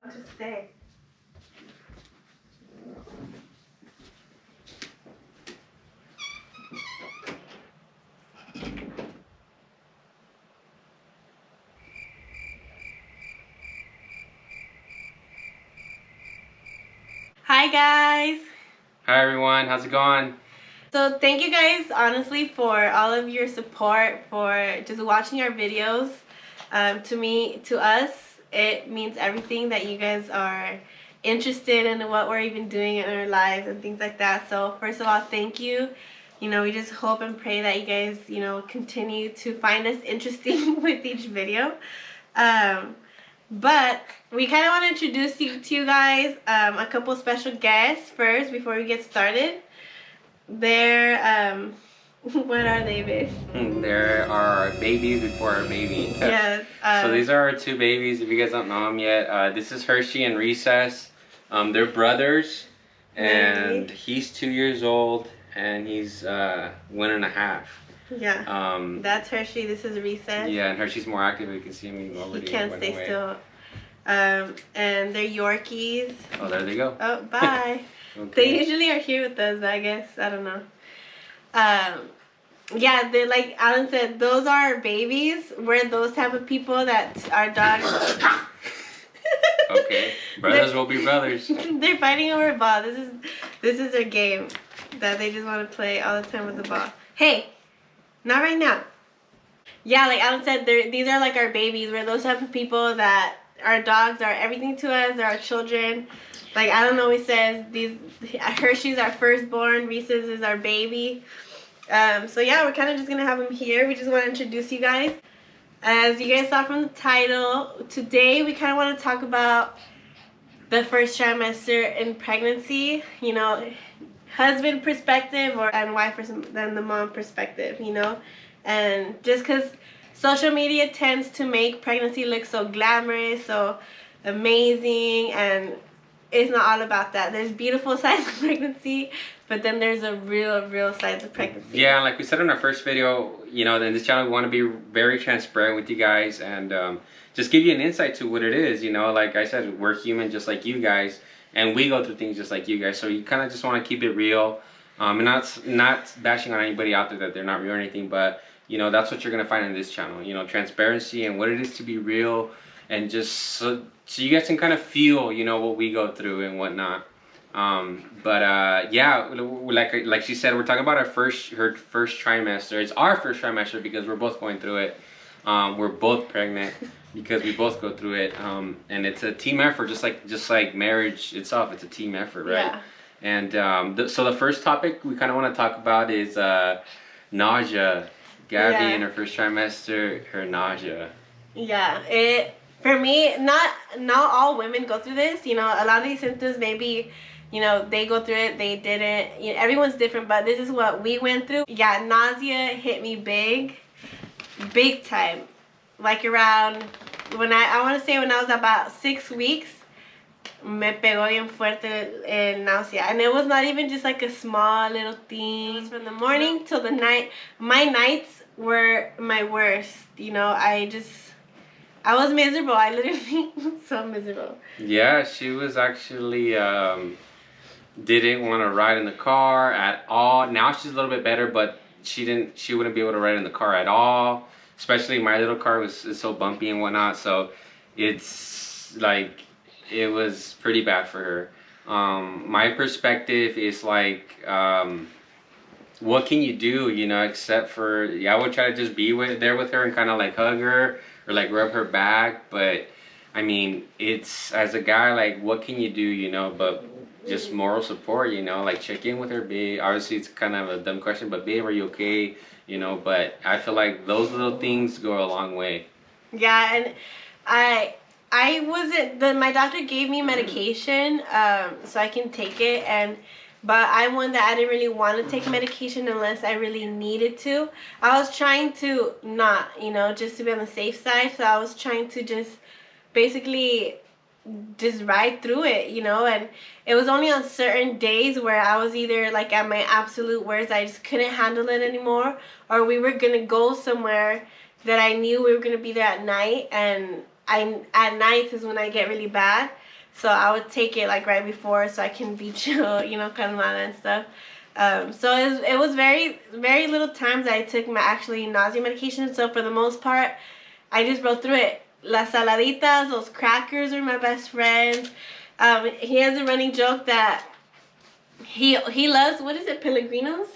To stay. Hi guys. Hi everyone, how's it going? So thank you guys honestly for all of your support, for just watching our videos. To us, it means everything that you guys are interested in what we're even doing in our lives and things like that. So first of all, thank you. You know, we just hope and pray that you guys, you know, continue to find us interesting with each video. But we kind of want to introduce you to you guys a couple special guests first before we get started. They're what are they, babe? There are babies before our baby. Yeah. So these are our two babies. If you guys don't know them yet, this is Hershey and Recess. They're brothers, and he's 2 years old, and he's 1.5. Yeah. That's Hershey. This is Recess. Yeah, and Hershey's more active. You can see him already. He can't stay still. And they're Yorkies. Oh, there they go. Oh, bye. Okay. They usually are here with us, but I guess I don't know. Yeah, they're like Alan said. Those are babies. We're those type of people that our dogs. Okay, brothers will be brothers. They're fighting over a ball. This is their game that they just want to play all the time with the ball. Hey, not right now. Yeah, like Alan said, these are like our babies. We're those type of people that our dogs are everything to us. They're our children. Like Alan always says, Hershey's our firstborn. Reese's is our baby. So yeah, we're kind of just gonna have them here. We just want to introduce you guys. As you guys saw from the title, today we kind of want to talk about the first trimester in pregnancy. You know, husband perspective and wife then the mom perspective. You know, and just because social media tends to make pregnancy look so glamorous, so amazing, and it's not all about that. There's beautiful sides of pregnancy, but then there's a real sides of pregnancy. Yeah, like we said in our first video, you know, in this channel we want to be very transparent with you guys and just give you an insight to what it is. You know, like I said, we're human just like you guys, and we go through things just like you guys. So you kind of just want to keep it real, and not bashing on anybody out there that they're not real or anything, but you know, that's what you're gonna find in this channel. You know, transparency and what it is to be real, and just so you guys can kind of feel, you know, what we go through and whatnot. Yeah, like she said, we're talking about her first trimester. It's our first trimester because we're both going through it. We're both pregnant because we both go through it. And it's a team effort, just like marriage itself. It's a team effort, right? Yeah. And so the first topic we kind of want to talk about is nausea. Gabby in her first trimester, her nausea. Yeah, for me, not all women go through this. You know, a lot of these symptoms, maybe, you know, they go through it, they didn't. You know, everyone's different, but this is what we went through. Yeah, nausea hit me big time. Like around I want to say when I was about 6 weeks, me pegó bien fuerte el nausea, and it was not even just like a small little thing. From the morning till the night, my nights were my worst. You know, I was miserable. I literally was so miserable. Yeah, she was actually didn't want to ride in the car at all. Now she's a little bit better, but she wouldn't be able to ride in the car at all. Especially my little car is so bumpy and whatnot. So it's like it was pretty bad for her. My perspective is like, what can you do, you know, except for, yeah, I would try to just be there with her and kind of like hug her or like rub her back. But I mean, it's, as a guy, like, what can you do, you know, but just moral support, you know, like check in with her, babe. Obviously it's kind of a dumb question, but babe, are you okay? You know, but I feel like those little things go a long way. Yeah, and I wasn't, my doctor gave me medication so I can take it, but I'm one that I didn't really want to take medication unless I really needed to. I was trying to not, you know, just to be on the safe side. So I was trying to just basically just ride through it, you know, and it was only on certain days where I was either like at my absolute worst, I just couldn't handle it anymore, or we were gonna go somewhere that I knew we were gonna be there at night, and at night is when I get really bad. So I would take it like right before so I can be chill, you know, calmada and stuff. So it was very, very little times that I took my actually nausea medication. So for the most part, I just rode through it. Las saladitas, those crackers are my best friends. He has a running joke that he loves, what is it, Pellegrinos?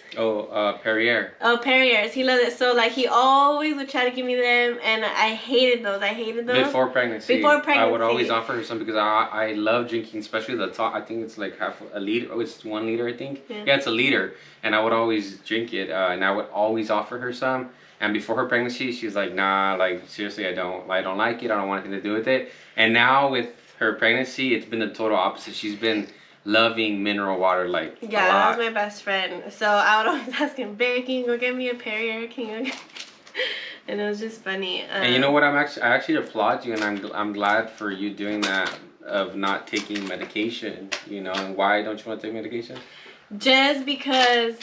Perrier. Oh, Perriers. He loves it. So like he always would try to give me them, and I hated those. Before pregnancy. I would always Before offer her some because I love drinking, especially the top. I think it's like half a liter. Oh, it's 1 liter, I think. Yeah, it's a liter, and I would always drink it, and I would always offer her some. And before her pregnancy, she was like, "Nah, like seriously, I don't like it. I don't want anything to do with it." And now with her pregnancy, it's been the total opposite. She's been loving mineral water like a lot. That was my best friend. So I would always ask him, "Babe, can you go get me a Perrier? Can you go get..." And it was just funny. And you know what? I actually applaud you, and I'm glad for you doing that, of not taking medication. You know, and why don't you want to take medication? Just because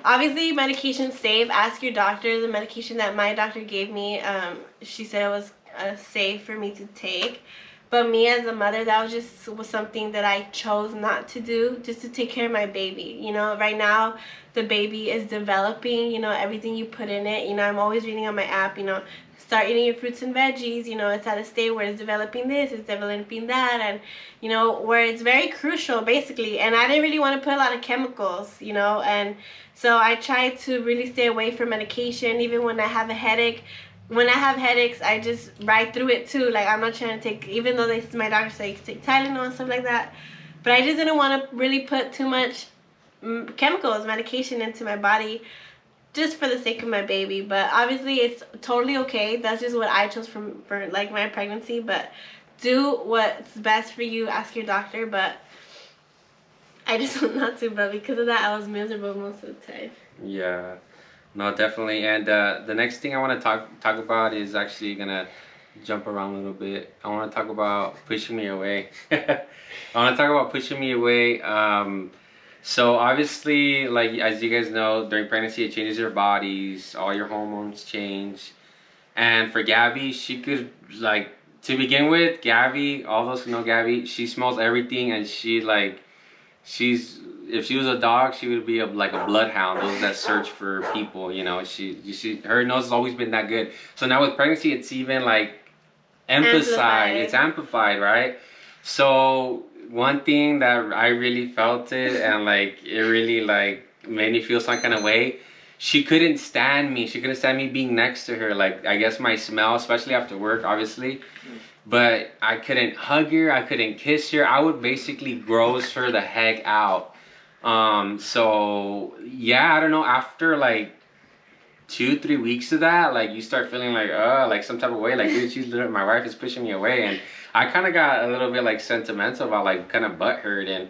obviously medication's safe. Ask your doctor. The medication that my doctor gave me, she said it was safe for me to take. But me as a mother, that was something that I chose not to do, just to take care of my baby. You know, right now the baby is developing, you know, everything you put in it. You know, I'm always reading on my app, you know, start eating your fruits and veggies. You know, it's at a state where it's developing this, it's developing that, and, you know, where it's very crucial, basically. And I didn't really want to put a lot of chemicals, you know, and so I try to really stay away from medication, even when I have a headache. When I have headaches, I just ride through it too. Like, I'm not trying to take, even though my doctor said you can take Tylenol and stuff like that. But I just didn't want to really put too much chemicals, medication into my body, just for the sake of my baby. But obviously, it's totally okay. That's just what I chose for like my pregnancy. But do what's best for you. Ask your doctor. But I just want not to. But because of that, I was miserable most of the time. Yeah. No, definitely. And the next thing I want to talk about is actually gonna jump around a little bit. I want to talk about pushing me away. So obviously, like as you guys know, during pregnancy it changes your bodies, all your hormones change. And for Gabby, she could, like, to begin with, Gabby, all those who know Gabby, she smells everything, and if she was a dog, she would be like a bloodhound, those that search for people, you know. Her nose has always been that good. So now with pregnancy, it's even like emphasized. It's amplified, right? So one thing that I really felt it, and like it really like made me feel some kind of way. She couldn't stand me. She couldn't stand me being next to her. Like, I guess my smell, especially after work, obviously. But I couldn't hug her. I couldn't kiss her. I would basically gross her the heck out. So yeah, I don't know, after like 2-3 weeks of that, like you start feeling like some type of way, like, dude, my wife is pushing me away. And I kind of got a little bit like sentimental about, like, kind of butthurt, and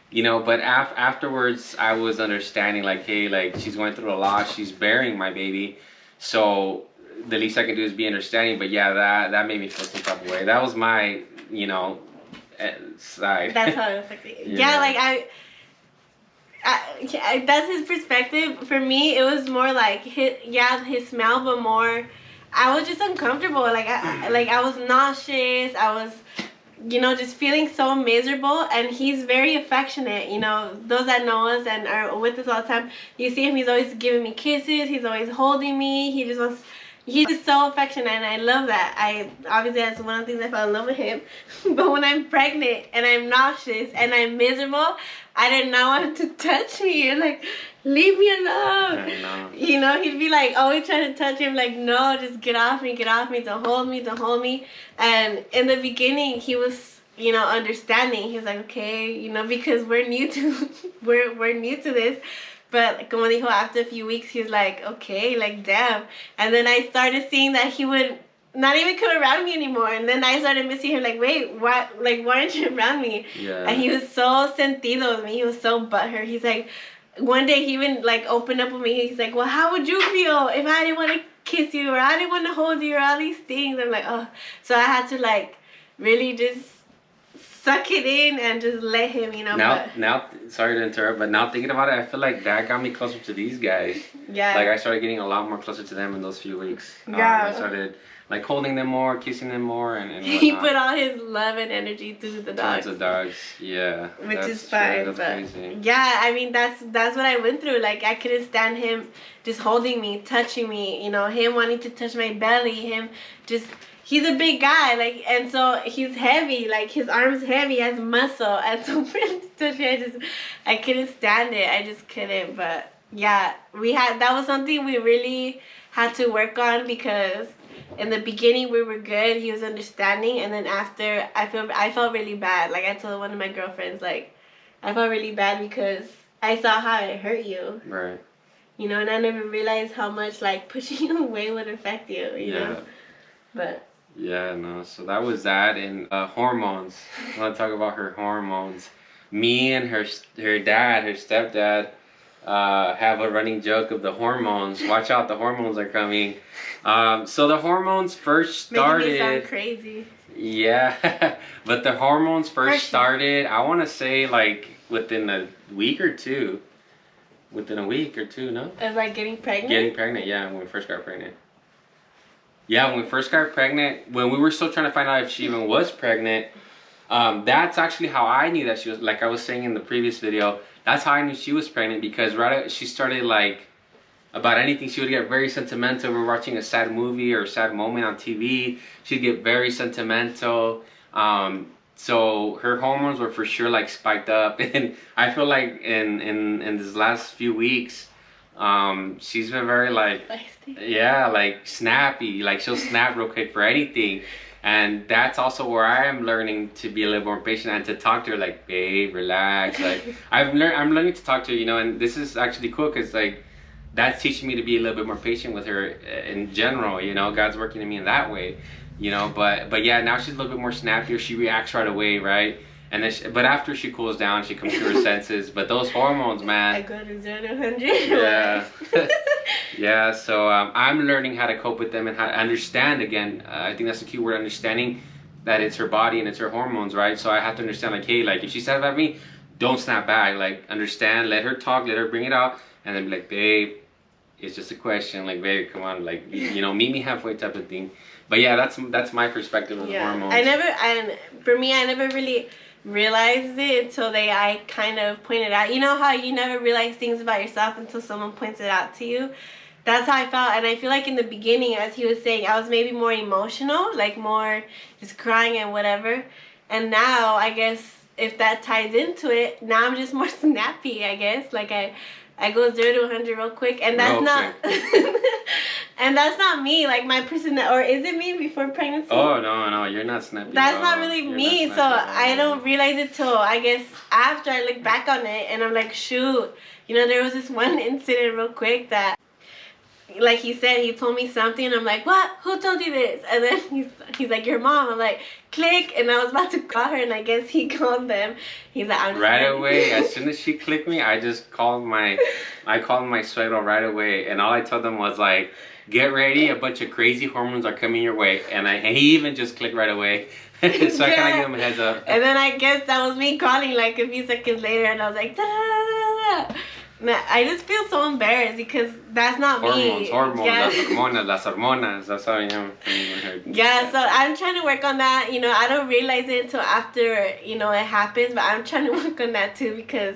you know, but afterwards I was understanding, like, hey, like, she's going through a lot, she's bearing my baby, so the least I can do is be understanding. But yeah, that made me feel some type of way. That was my, you know, side. That's how it affected you. Yeah, like I that's his perspective. For me, it was more like his smell, but more, I was just uncomfortable. Like I was nauseous. I was, you know, just feeling so miserable. And he's very affectionate. You know, those that know us and are with us all the time, you see him. He's always giving me kisses. He's always holding me. He's just so affectionate, and I love that. Obviously, that's one of the things I fell in love with him. But when I'm pregnant and I'm nauseous and I'm miserable, I did not want him to touch me. And like, leave me alone. I know. You know, he'd be like always trying to touch him. Like, no, just get off me, don't hold me. And in the beginning, he was, you know, understanding. He was like, okay, you know, because we're new to this. But como dijo, after a few weeks, he was like, okay, like, damn. And then I started seeing that he would not even come around me anymore. And then I started missing him, like, wait, why aren't you around me? Yeah. And he was so sentido with me. He was so butthurt. He's like, one day he even, like, opened up with me. He's like, well, how would you feel if I didn't want to kiss you, or I didn't want to hold you, or all these things? I'm like, oh. So I had to, like, really just suck it in and just let him, you know. Now, sorry to interrupt, but now thinking about it, I feel like that got me closer to these guys. Yeah. Like, I started getting a lot more closer to them in those few weeks. Yeah. I started like holding them more, kissing them more, and He whatnot. put all his love and energy through the dogs. Towards the dogs, yeah. Which that's is fine, true, but that's crazy. yeah, I mean that's what I went through. Like I couldn't stand him just holding me, touching me, you know, him wanting to touch my belly, him just he's a big guy, like, and so he's heavy, like his arm's heavy, he has muscle, and so for him to touch me, I couldn't stand it. I just couldn't. But yeah, that was something we really had to work on, because in the beginning we were good, he was understanding, and then after I felt really bad. Like I told one of my girlfriends, like I felt really bad because I saw how it hurt you. Right. You know, and I never realized how much like pushing you away would affect you, you know? But yeah, no, so that was that. And hormones. I want to talk about her hormones. Me and her stepdad, have a running joke of the hormones. Watch out, the hormones are coming. So the hormones first started. Making me sound crazy. Yeah, but the hormones first started, I want to say, like within a week or two. Within a week or two, no? Of like getting pregnant? Getting pregnant, yeah, when we first got pregnant. Yeah, when we first got pregnant, when we were still trying to find out if she even was pregnant, that's actually how I knew that she was, like I was saying in the previous video, that's how I knew she was pregnant, because she started like, about anything, she would get very sentimental. We were watching a sad movie or a sad moment on TV, she'd get very sentimental. So her hormones were for sure like spiked up, and I feel like in this last few weeks, she's been very like, yeah, like snappy. Like she'll snap real quick for anything, and that's also where I am learning to be a little more patient and to talk to her like, babe, relax. Like I'm learning to talk to her, you know, and this is actually cool because like that's teaching me to be a little bit more patient with her in general. You know, God's working in me in that way. You know, but yeah, now she's a little bit more snappier. She reacts right away, right? And then, but after she cools down, she comes to her senses. But those hormones, man. I go to 0 to 100. Yeah, yeah. So I'm learning how to cope with them and how to understand again. I think that's the key word: understanding that it's her body and it's her hormones, right? So I have to understand, like, hey, like if she says at me, don't snap back. Like understand, let her talk, let her bring it out, and then be like, babe, it's just a question. Like, babe, come on, like you know, meet me halfway type of thing. But yeah, that's my perspective of hormones. I never really realized it until I kind of pointed out. You know how you never realize things about yourself until someone points it out to you? That's how I felt. And I feel like in the beginning, as he was saying, I was maybe more emotional, like more just crying and whatever. And now, I guess, if that ties into it, now I'm just more snappy, I guess. Like I go 0 to 100 real quick, and that's not and that's not me, like my personality. Or is it me before pregnancy? Oh no, you're not snappy. That's not really me, so I don't realize it till I guess after I look back on it, and I'm like, shoot, you know, there was this one incident real quick that, like he said, he told me something, and I'm like, what? Who told you this? And then he's like, your mom. I'm like, click, and I was about to call her, and I guess he called them. He's like, I'm just right away. As soon as she clicked me, I called my suegro right away, and all I told them was like, get ready, a bunch of crazy hormones are coming your way, and he even just clicked right away. So I kind of gave him a heads up. And then I guess that was me calling like a few seconds later, and I was like, da, da, da, da. Man, I just feel so embarrassed because that's not me. Hormones, yeah. las hormonas, that's how I am. Yeah, so I'm trying to work on that. You know, I don't realize it until after, you know, it happens, but I'm trying to work on that too because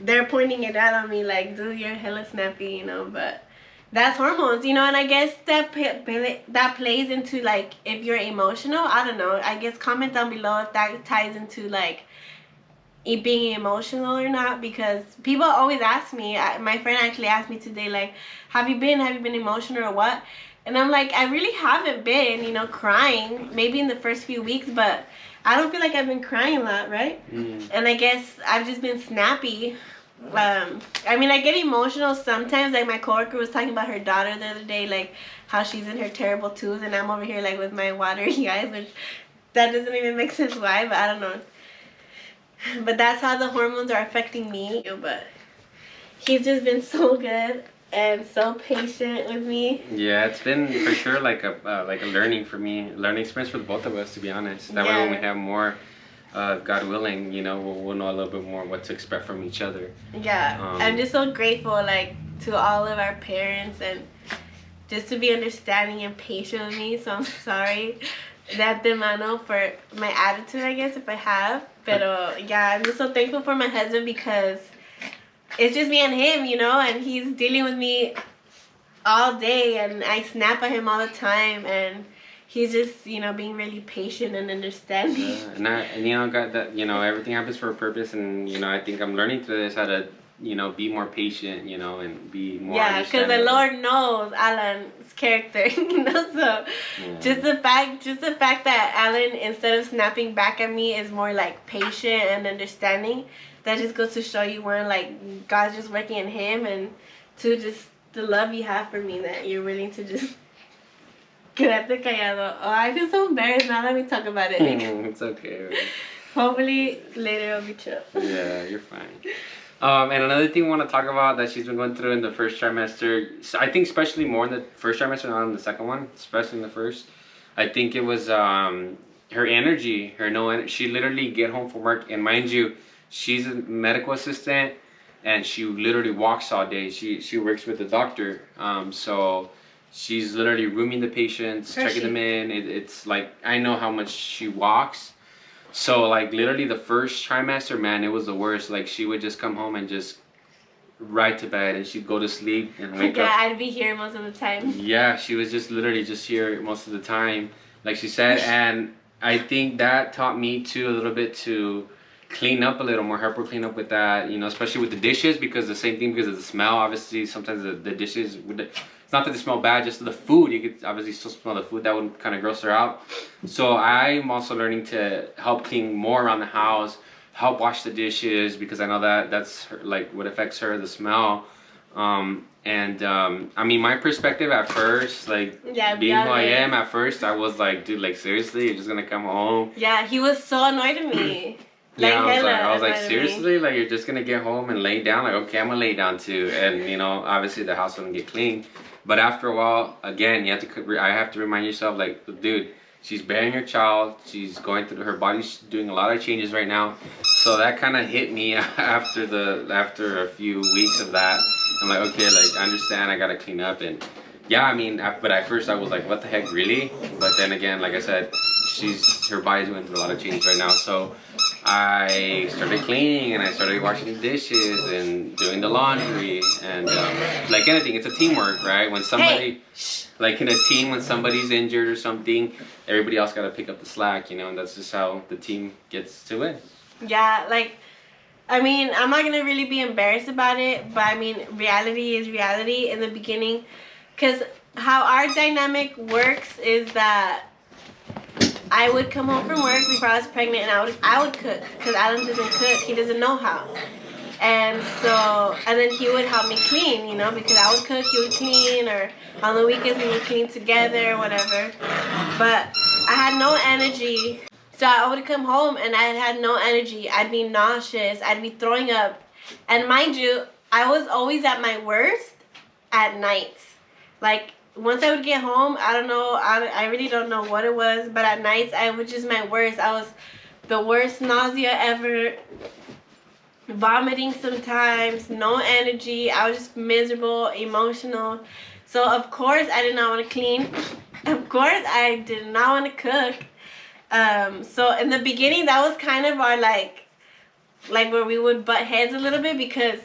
they're pointing it out on me like, dude, you're hella snappy, you know, but that's hormones, you know, and I guess that plays into, like, if you're emotional, I don't know, I guess comment down below if that ties into, like, being emotional or not, because people always ask me, my friend actually asked me today, like, have you been emotional or what? And I'm like, I really haven't been, you know, crying, maybe in the first few weeks, but I don't feel like I've been crying a lot, right? And I guess I've just been snappy. I mean, I get emotional sometimes, like my coworker was talking about her daughter the other day, like how she's in her terrible twos, and I'm over here like with my watery eyes, which that doesn't even make sense why, but I don't know. But that's how the hormones are affecting me. But he's just been so good and so patient with me. Yeah, it's been for sure like a learning for me, learning experience for the both of us, to be honest. That way when we have more, God willing, you know, we'll know a little bit more what to expect from each other. Yeah, I'm just so grateful, like, to all of our parents, and just to be understanding and patient with me. So I'm sorry that de mano for my attitude, I guess, if I have. Pero yeah, I'm just so thankful for my husband because it's just me and him, you know, and he's dealing with me all day, and I snap at him all the time, and he's just, you know, being really patient and understanding. And you know, got that, you know, everything happens for a purpose, and you know, I think I'm learning through this how to, you know, be more patient, you know, and be more. Yeah, because the Lord knows Alan's character, you know. So just the fact that Alan, instead of snapping back at me, is more like patient and understanding. That just goes to show you, one, like God's just working in him, and two, just the love you have for me, that you're willing to just quedarte callado. Oh, I feel so embarrassed now that we talk about it. It's okay. Hopefully later it'll be chill. Yeah, you're fine. And another thing we want to talk about that she's been going through in the first trimester, I think especially more in the first trimester, not in the second one, especially in the first. I think it was her energy, she literally get home from work, and mind you, she's a medical assistant, and she literally walks all day. She works with the doctor, so she's literally rooming the patients, checking them in. It's like, I know how much she walks. So like literally the first trimester, man, it was the worst. Like she would just come home and just right to bed, and she'd go to sleep and wake up. Yeah, I'd be here most of the time. Yeah, she was just literally just here most of the time, like she said. And I think that taught me too a little bit to clean up a little more, help her clean up with that, you know, especially with the dishes, because the same thing, because of the smell. Obviously sometimes the dishes it's not that they smell bad, just the food, you could obviously still smell the food. That would kind of gross her out. So I'm also learning to help clean more around the house, help wash the dishes, because I know that that's her, like what affects her, the smell. I mean, my perspective at first, like being who I am at first, I was like, dude, like seriously, you're just gonna come home? Yeah, he was so annoyed at me. Like, yeah, I was like, seriously, like you're just gonna get home and lay down? Like, okay, I'm gonna lay down too. And you know, obviously the house wouldn't get clean. But after a while, again, you have to. I have to remind yourself, like, dude, she's bearing her child. She's going through, her body's doing a lot of changes right now. So that kind of hit me after a few weeks of that. I'm like, okay, like I understand, I gotta clean up. And yeah, I mean, but at first I was like, what the heck, really? But then again, like I said, her body's going through a lot of change right now. So I started cleaning, and I started washing the dishes and doing the laundry, and like anything, it's a teamwork, right? When somebody, like in a team, when somebody's injured or something, everybody else got to pick up the slack, you know, and that's just how the team gets to win. Yeah, like, I mean, I'm not gonna really be embarrassed about it, but I mean, reality is reality in the beginning, because how our dynamic works is that I would come home from work before I was pregnant, and I would cook, because Alan doesn't cook. He doesn't know how. And so, and then he would help me clean, you know, because I would cook, he would clean, or on the weekends we would clean together or whatever. But I had no energy. So I would come home and I had no energy. I'd be nauseous. I'd be throwing up. And mind you, I was always at my worst at nights. Like, once I would get home, I don't know, I really don't know what it was, but at nights I was just my worst. I was the worst nausea ever, vomiting sometimes, no energy. I was just miserable, emotional. So of course I did not want to clean. Of course I did not want to cook. So in the beginning, that was kind of our like where we would butt heads a little bit, because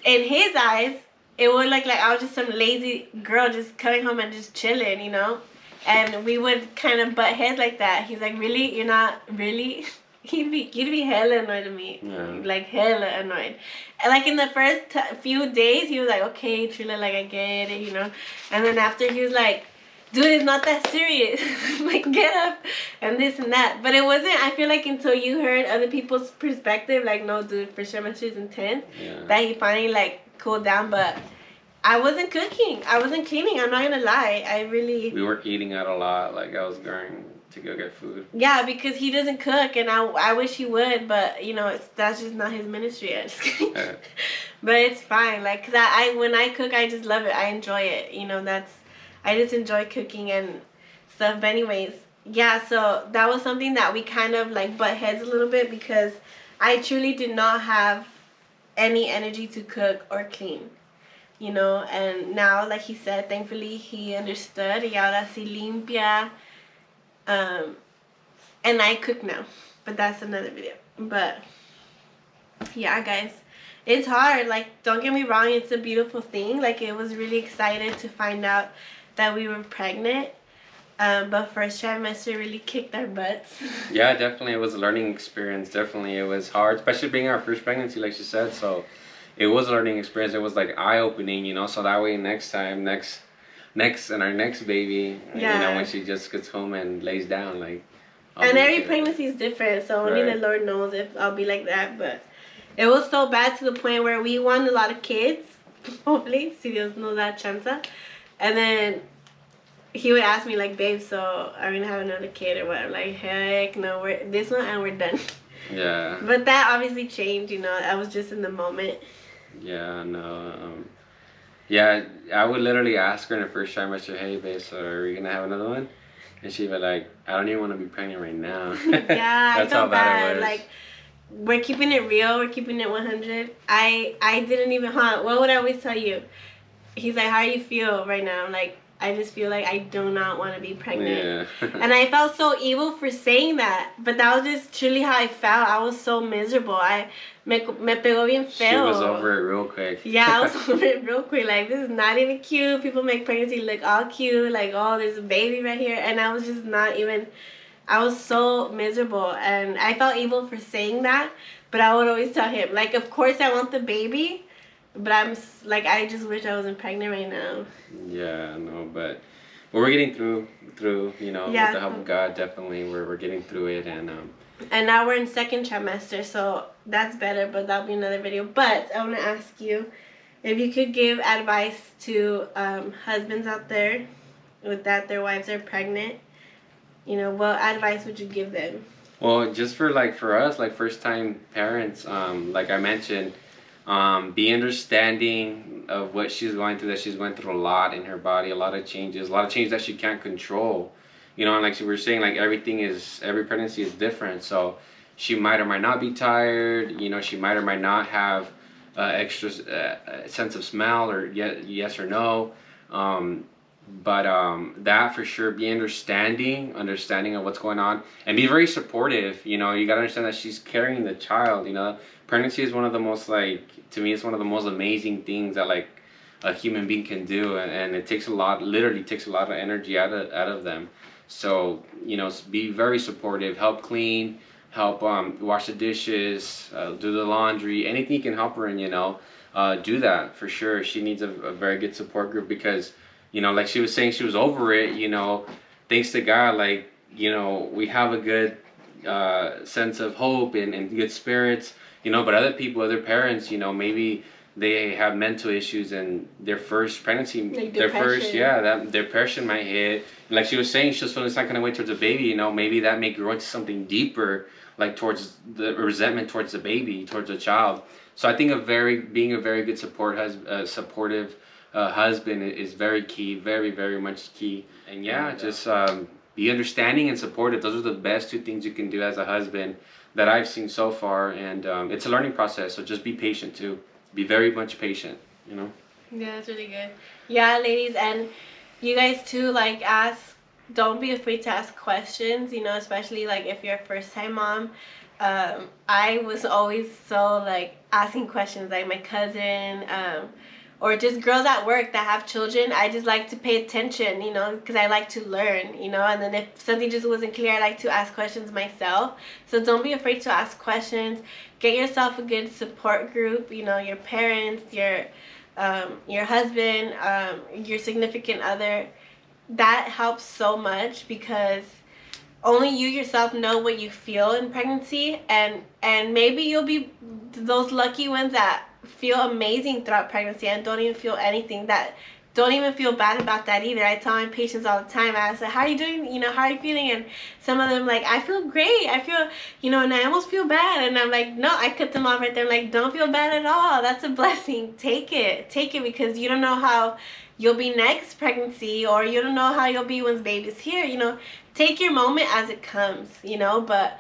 in his eyes, it would look like I was just some lazy girl just coming home and just chilling, you know? And we would kind of butt heads like that. He's like, really? You're not really? He'd be hella annoyed at me. Yeah. Like, hella annoyed. And like in the first few days, he was like, okay, Trilla, like, I get it, you know? And then after, he was like, dude, it's not that serious. Like, get up and this and that. But it wasn't, I feel like, until you heard other people's perspective, like, no, dude, for sure, my shit's intense, that he finally, like, cooled down. But I wasn't cooking. I wasn't cleaning. I'm not gonna lie. We were eating out a lot. Like, I was going to go get food. Yeah, because he doesn't cook, and I wish he would, but, you know, that's just not his ministry. I'm just kidding. But it's fine. Like, because when I cook, I just love it. I enjoy it. You know, I just enjoy cooking and stuff. But anyways, yeah, so that was something that we kind of, like, butt heads a little bit, because I truly did not have any energy to cook or clean. you know. And now, like he said, thankfully he understood. Y ahora sí limpia. And I cook now, but that's another video. But yeah, guys, it's hard. Like, don't get me wrong, it's a beautiful thing. Like, it was really excited to find out that we were pregnant. But first trimester really kicked our butts. Yeah, definitely. It was a learning experience. Definitely. It was hard, especially being our first pregnancy, like she said. So it was a learning experience. It was like eye-opening, you know, so that way next time, and our next baby, yeah, you know, when she just gets home and lays down, like. And every pregnancy is different, so only the Lord knows if I'll be like that. But it was so bad to the point where we want a lot of kids, hopefully, si Dios nos da chance. And then he would ask me, like, babe, so are we gonna have another kid or what? I'm like, heck no, we're this one and we're done. Yeah. But that obviously changed, you know. I was just in the moment. Yeah, no. Yeah, I would literally ask her in the first trimester, hey, babe, so are we gonna have another one? And she'd be like, I don't even want to be pregnant right now. Yeah, That's I how felt bad it bad. was. Like, we're keeping it real. We're keeping it 100. I didn't even, what would I always tell you? He's like, how do you feel right now? I'm like, I just feel like I do not want to be pregnant. Yeah. And I felt so evil for saying that. But that was just truly how I felt. I was so miserable. Me pegó bien feo. She was over it real quick. Yeah, I was over it real quick. Like, this is not even cute. People make pregnancy look all cute. Like, oh, there's a baby right here. And I was just not even... I was so miserable. And I felt evil for saying that. But I would always tell him, like, of course I want the baby. But I'm, like, I just wish I wasn't pregnant right now. Yeah, no, but we're getting through, you know, yeah, with the help of God, definitely. We're getting through it. And now we're in second trimester, so that's better, but that'll be another video. But I want to ask you if you could give advice to husbands out there with that their wives are pregnant. You know, what advice would you give them? Well, just for us, like first-time parents, like I mentioned, be understanding of what she's going through, that she's going through a lot in her body, a lot of changes that she can't control. You know, and like we were saying, like every pregnancy is different. So she might or might not be tired. You know, she might or might not have extra sense of smell or yes or no. But that for sure, be understanding of what's going on, and be very supportive. You know, you gotta understand that she's carrying the child. You know, pregnancy is one of the most, like, to me, it's one of the most amazing things that like a human being can do, and it takes literally takes a lot of energy out of them. So, you know, be very supportive, help clean, help wash the dishes, do the laundry, anything you can help her in, you know, do that for sure. She needs a very good support group because, you know, like she was saying, she was over it, you know, thanks to God, like, you know, we have a good sense of hope and good spirits, you know, but other people, other parents, you know, maybe they have mental issues and their first pregnancy, like that depression might hit. Like she was saying, she was feeling it's not going to wait towards a baby, you know, maybe that may grow into something deeper, like towards the resentment towards the baby, towards the child. So I think being a very good supportive husband is very key, very, very much key. And yeah, just be understanding and supportive. Those are the best two things you can do as a husband that I've seen so far. And it's a learning process, so just be patient too. Be very much patient, you know? Yeah, that's really good. Yeah, ladies, and you guys too, like, don't be afraid to ask questions, you know, especially like if you're a first-time mom. I was always so like asking questions, like my cousin, or just girls at work that have children. I just like to pay attention, you know, because I like to learn, you know, and then if something just wasn't clear, I like to ask questions myself. So don't be afraid to ask questions. Get yourself a good support group, you know, your parents, your husband, your significant other. That helps so much because only you yourself know what you feel in pregnancy, and maybe you'll be those lucky ones that feel amazing throughout pregnancy and don't even feel anything, that don't even feel bad about that either. I tell my patients all the time, I say, how are you doing, you know, how are you feeling? And some of them like, I feel great, I feel, you know, and I almost feel bad. And I'm like, no, I cut them off right there. I'm like, don't feel bad at all. That's a blessing. Take it, because you don't know how you'll be next pregnancy, or you don't know how you'll be when baby's here, you know. Take your moment as it comes, you know, but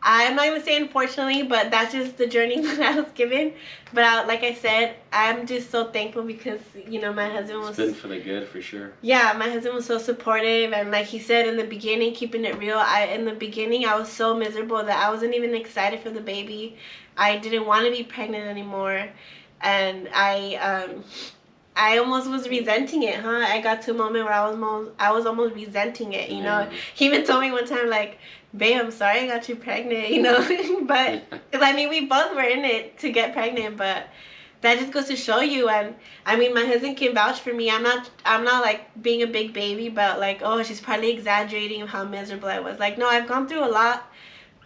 I'm not gonna say unfortunately, but that's just the journey that I was given. But like I said, I'm just so thankful because my husband was. It's been for the good, for sure. Yeah, my husband was so supportive, and like he said in the beginning, keeping it real. In the beginning I was so miserable that I wasn't even excited for the baby. I didn't want to be pregnant anymore, and I almost was resenting it, huh? I got to a moment where I was almost resenting it, you know. He even told me one time, like, babe, I'm sorry I got you pregnant, you know. But I mean, we both were in it to get pregnant, but that just goes to show you. And I mean, my husband can vouch for me. I'm not like being a big baby, but like, oh, she's probably exaggerating of how miserable I was. Like, no, I've gone through a lot.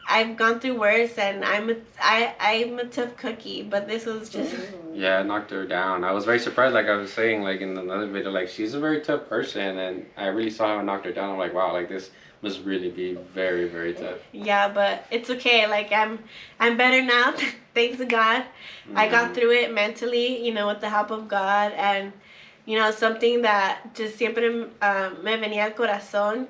I've gone through worse, and I'm a tough cookie, but this was just. Yeah, it knocked her down. I was very surprised, like I was saying, like in another video, like she's a very tough person, and I really saw how it knocked her down. I'm like, wow, like this must really be very, very tough. Yeah, but it's okay. Like I'm better now, thanks to God. I got through it mentally, with the help of God, and something that just siempre me venía al corazón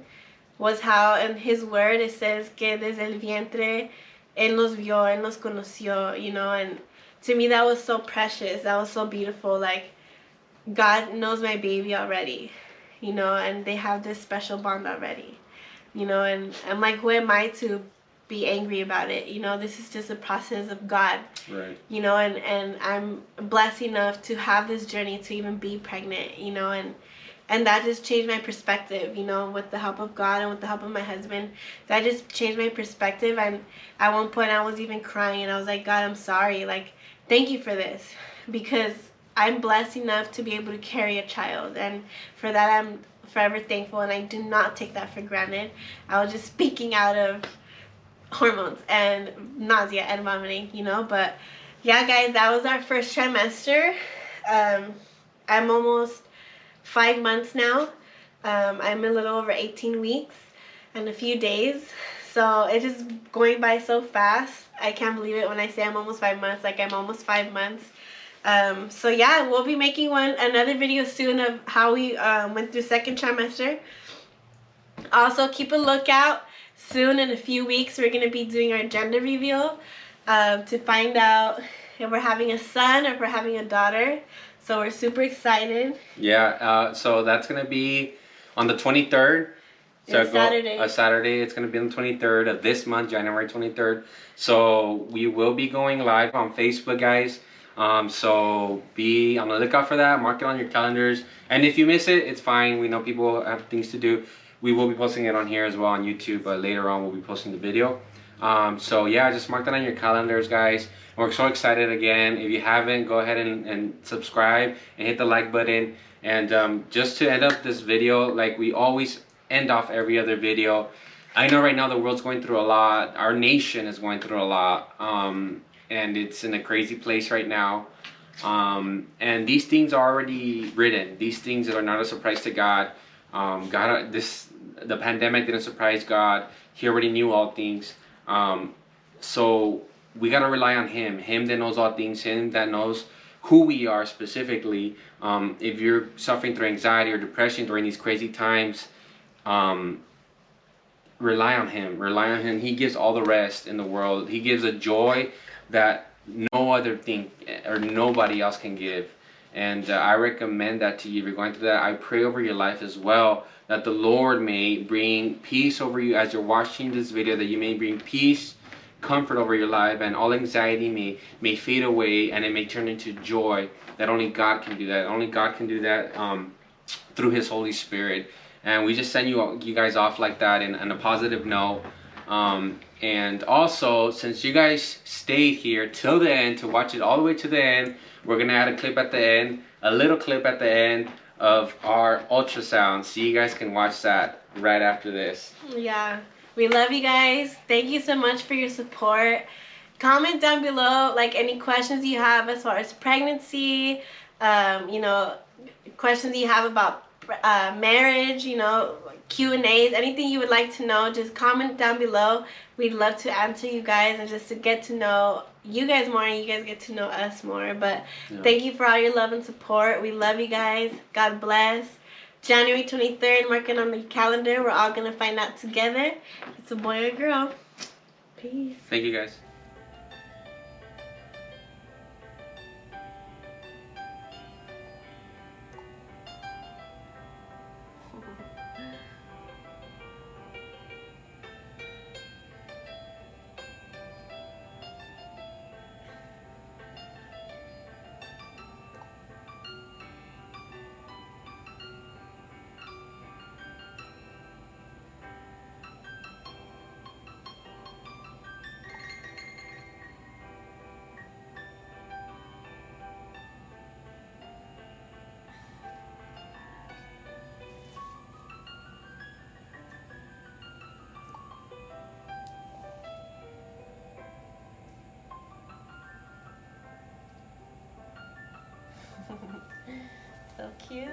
was how in His Word it says que desde el vientre Él nos vio, Él nos conoció, and to me that was so precious, that was so beautiful. Like, God knows my baby already, and they have this special bond already, and I'm like, who am I to be angry about it? This is just a process of God, right? And I'm blessed enough to have this journey to even be pregnant, and that just changed my perspective, with the help of God and with the help of my husband. That just changed my perspective. And at one point I was even crying, and I was like, God, I'm sorry. Like, thank you for this, because I'm blessed enough to be able to carry a child. And for that, I'm forever thankful, and I do not take that for granted. I was just speaking out of hormones and nausea and vomiting, But yeah, guys, that was our first trimester. I'm almost 5 months now. I'm a little over 18 weeks and a few days. So it's just going by so fast. I can't believe it when I say I'm almost 5 months. Like, I'm almost 5 months. So yeah, we'll be making another video soon of how we went through second trimester. Also, keep a lookout. Soon, in a few weeks, we're going to be doing our gender reveal to find out if we're having a son or if we're having a daughter. So we're super excited. Yeah, so that's going to be on the 23rd. So Saturday. A Saturday. It's going to be on the 23rd of this month, January 23rd. So we will be going live on Facebook, guys. So be on the lookout for that. Mark it on your calendars. And if you miss it, it's fine. We know people have things to do. We will be posting it on here as well on YouTube, but later on we'll be posting the video. So yeah, just mark that on your calendars, guys. We're so excited again. If you haven't, go ahead and subscribe and hit the like button. And just to end up this video, like we always end off every other video, I know right now the world's going through a lot. Our nation is going through a lot. And it's in a crazy place right now. And these things are already written. These things are not a surprise to God. The pandemic didn't surprise God. He already knew all things. So we got to rely on Him that knows all things, Him that knows who we are specifically. If you're suffering through anxiety or depression during these crazy times, rely on Him. He gives all the rest in the world. He gives a joy that no other thing or nobody else can give. And I recommend that to you. If you're going through that, I pray over your life as well, that the Lord may bring peace over you as you're watching this video, that you may bring peace, comfort over your life, and all anxiety may fade away, and it may turn into joy. That only God can do that. Only God can do that through His Holy Spirit. And we just send you guys off like that in a positive note. And also, since you guys stayed here till the end to watch it all the way to the end, we're gonna add a clip at the end, a little clip at the end of our ultrasound, so you guys can watch that right after this. Yeah, we love you guys. Thank you so much for your support. Comment down below like any questions you have as far as pregnancy, questions you have about marriage, Q&As, anything you would like to know, just comment down below. We'd love to answer you guys and just to get to know you guys more, and you guys get to know us more. But yeah, thank you for all your love and support. We love you guys. God bless. January 23rd, mark it on the calendar. We're all going to find out together. It's a boy or girl. Peace. Thank you guys. So cute.